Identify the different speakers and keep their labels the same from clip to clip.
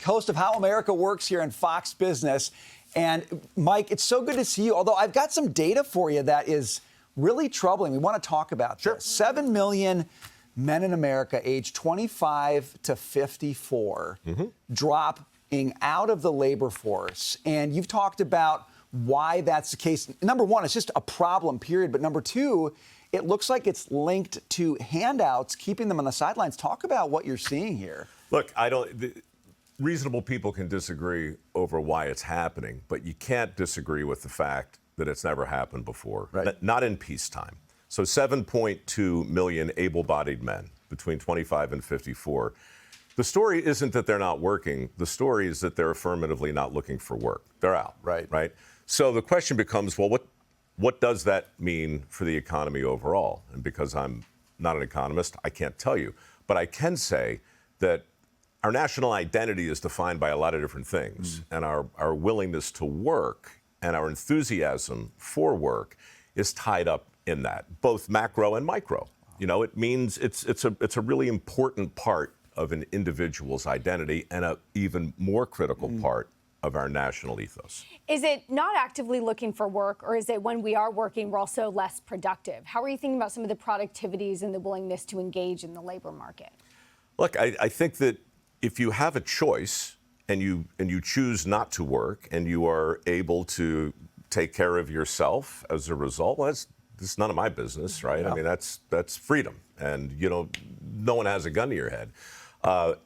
Speaker 1: host of How America Works here in Fox Business. And Mike, it's so good to see you, although I've got some data for you that is really troubling. We want to talk about this. 7 million men in America aged 25 to 54 dropping out of the labor force. And you've talked about why that's the case. Number one, it's just a problem, period. But number two, it looks like it's linked to handouts, keeping them on the sidelines. Talk about what you're seeing here.
Speaker 2: Look, reasonable people can disagree over why it's happening, but you can't disagree with the fact that it's never happened before, not in peacetime. So 7.2 million able-bodied men between 25 and 54. The story isn't that they're not working. The story is that they're affirmatively not looking for work. They're out, right? So the question becomes, well, what does that mean for the economy overall? And because I'm not an economist, I can't tell you. But I can say that our national identity is defined by a lot of different things. And our willingness to work and our enthusiasm for work is tied up in that, both macro and micro. You know, it means it's a really important part of an individual's identity and an even more critical part of our national ethos.
Speaker 3: Is it not actively looking for work, or is it when we are working, we're also less productive? How are you thinking about some of the productivities and the willingness to engage in the labor market? Look,
Speaker 2: I think that if you have a choice and you choose not to work and you are able to take care of yourself as a result, well, it's none of my business, right? I mean, that's freedom, and no one has a gun to your head.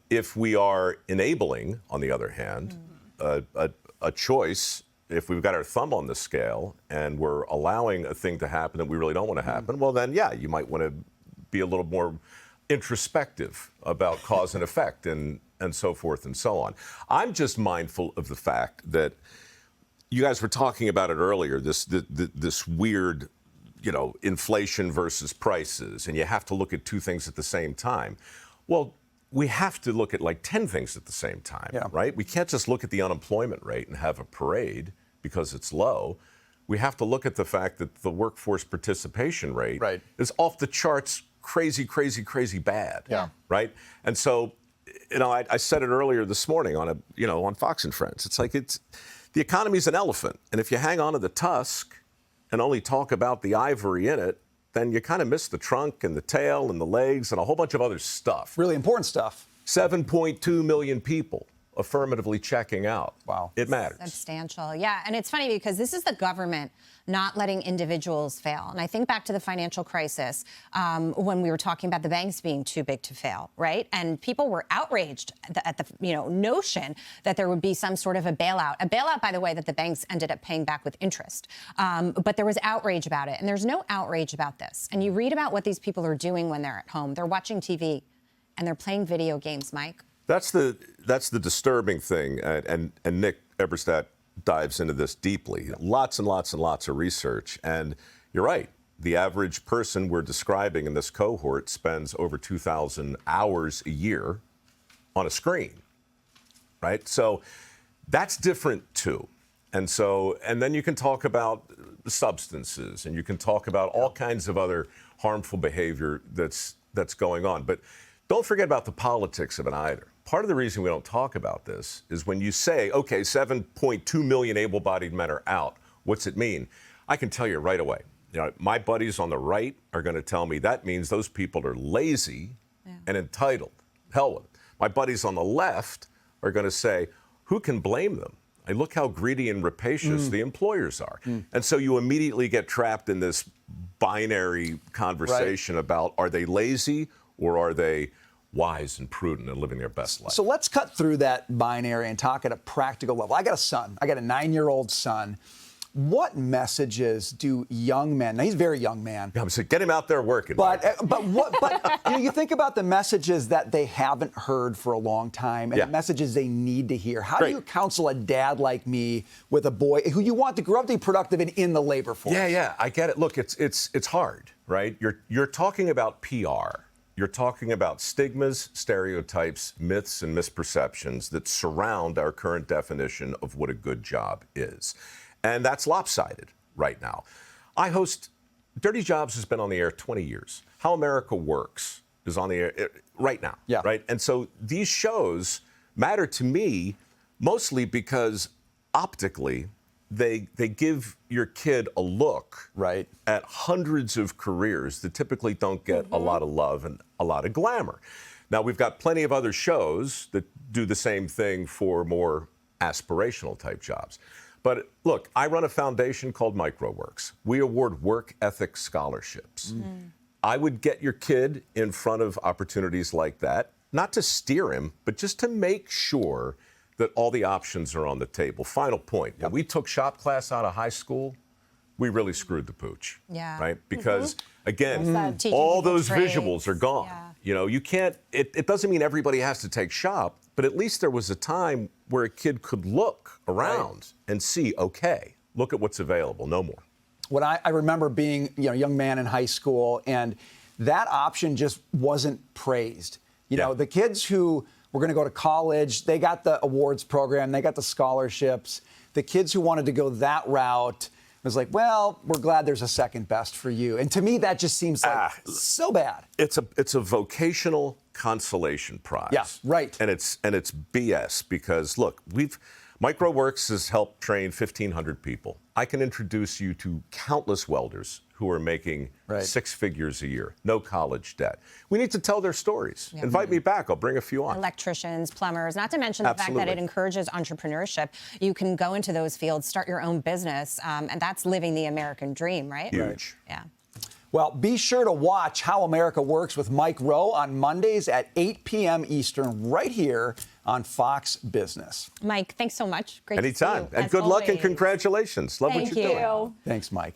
Speaker 2: If we are enabling, on the other hand, a choice, if we've got our thumb on the scale and we're allowing a thing to happen that we really don't want to happen, well, then, yeah, you might want to be a little more introspective about cause and effect and so forth and so on. I'm just mindful of the fact that you guys were talking about it earlier, this weird, inflation versus prices, and you have to look at two things at the same time. Well, we have to look at like 10 things at the same time, right? We can't just look at the unemployment rate and have a parade because it's low. We have to look at the fact that the workforce participation rate is off the charts, crazy bad, right? And so, I said it earlier this morning on on Fox and Friends. It's like the economy's an elephant, and if you hang on to the tusk and only talk about the ivory in it, then you kind of miss the trunk and the tail and the legs and a whole bunch of other stuff.
Speaker 1: Really important stuff.
Speaker 2: 7.2 million people affirmatively checking out.
Speaker 1: Wow.
Speaker 2: It matters.
Speaker 4: Substantial. Yeah. And it's funny because this is the government not letting individuals fail. And I think back to the financial crisis when we were talking about the banks being too big to fail, right? And people were outraged at the notion that there would be some sort of a bailout. A bailout, by the way, that the banks ended up paying back with interest. But there was outrage about it. And there's no outrage about this. And you read about what these people are doing when they're at home. They're watching TV and they're playing video games, Mike.
Speaker 2: That's the disturbing thing, and Nick Eberstadt dives into this deeply. Lots and lots and lots of research, and you're right. The average person we're describing in this cohort spends over 2,000 hours a year on a screen, right? So that's different too. And then you can talk about substances, and you can talk about all kinds of other harmful behavior that's going on. But don't forget about the politics of it either. Part of the reason we don't talk about this is when you say, okay, 7.2 million able-bodied men are out, what's it mean? I can tell you right away. My buddies on the right are going to tell me that means those people are lazy and entitled. Hell with it. My buddies on the left are going to say, who can blame them? And look how greedy and rapacious the employers are. And so you immediately get trapped in this binary conversation about, are they lazy or are they wise and prudent and living their best life?
Speaker 1: So let's cut through that binary and talk at a practical level. I got a son. I got a 9-year-old son. What messages do young men? Now he's a very young man.
Speaker 2: Yeah, so get him out there working.
Speaker 1: But you think about the messages that they haven't heard for a long time and the messages they need to hear. How do you counsel a dad like me with a boy who you want to grow up to be productive and in the labor force?
Speaker 2: Yeah, I get it. Look, it's hard, right? You're talking about PR. You're talking about stigmas, stereotypes, myths, and misperceptions that surround our current definition of what a good job is. And that's lopsided right now. I host Dirty Jobs has been on the air 20 years. How America Works is on the air right now, right? And so these shows matter to me mostly because optically they give your kid a look
Speaker 1: Right.
Speaker 2: at hundreds of careers that typically don't get a lot of love and a lot of glamour. Now, we've got plenty of other shows that do the same thing for more aspirational type jobs. But look, I run a foundation called MicroWorks. We award work ethic scholarships. I would get your kid in front of opportunities like that, not to steer him, but just to make sure that all the options are on the table. Final point. When we took shop class out of high school, we really screwed the pooch.
Speaker 4: Yeah.
Speaker 2: Right? Because, again,
Speaker 4: Teaching
Speaker 2: all
Speaker 4: people
Speaker 2: those
Speaker 4: trades.
Speaker 2: visuals are gone.
Speaker 4: Yeah.
Speaker 2: You know, you can't, it doesn't mean everybody has to take shop, but at least there was a time where a kid could look around and see, okay, look at what's available, no more.
Speaker 1: When I remember being a young man in high school, and that option just wasn't praised. You know, the kids who were going to go to college, they got the awards program, they got the scholarships. The kids who wanted to go that route, it was like, well, we're glad there's a second best for you. And to me, that just seems like so bad.
Speaker 2: It's a vocational consolation prize.
Speaker 1: Yeah, right.
Speaker 2: And it's BS because look, MicroWorks has helped train 1,500 people. I can introduce you to countless welders who are making 6 figures a year, no college debt. We need to tell their stories. Invite me back. I'll bring a few on.
Speaker 4: Electricians, plumbers, not to mention the fact that it encourages entrepreneurship. You can go into those fields, start your own business, and that's living the American dream, right?
Speaker 2: Huge.
Speaker 4: Yeah.
Speaker 1: Well, be sure to watch How America Works with Mike Rowe on Mondays at 8 p.m. Eastern, right here on Fox Business.
Speaker 4: Mike, thanks so much. Great to see
Speaker 2: Anytime.
Speaker 4: you,
Speaker 2: And
Speaker 4: as
Speaker 2: good luck and
Speaker 4: always.
Speaker 2: congratulations. Love what
Speaker 4: Thank
Speaker 2: you're doing.
Speaker 4: you.
Speaker 1: Thanks, Mike.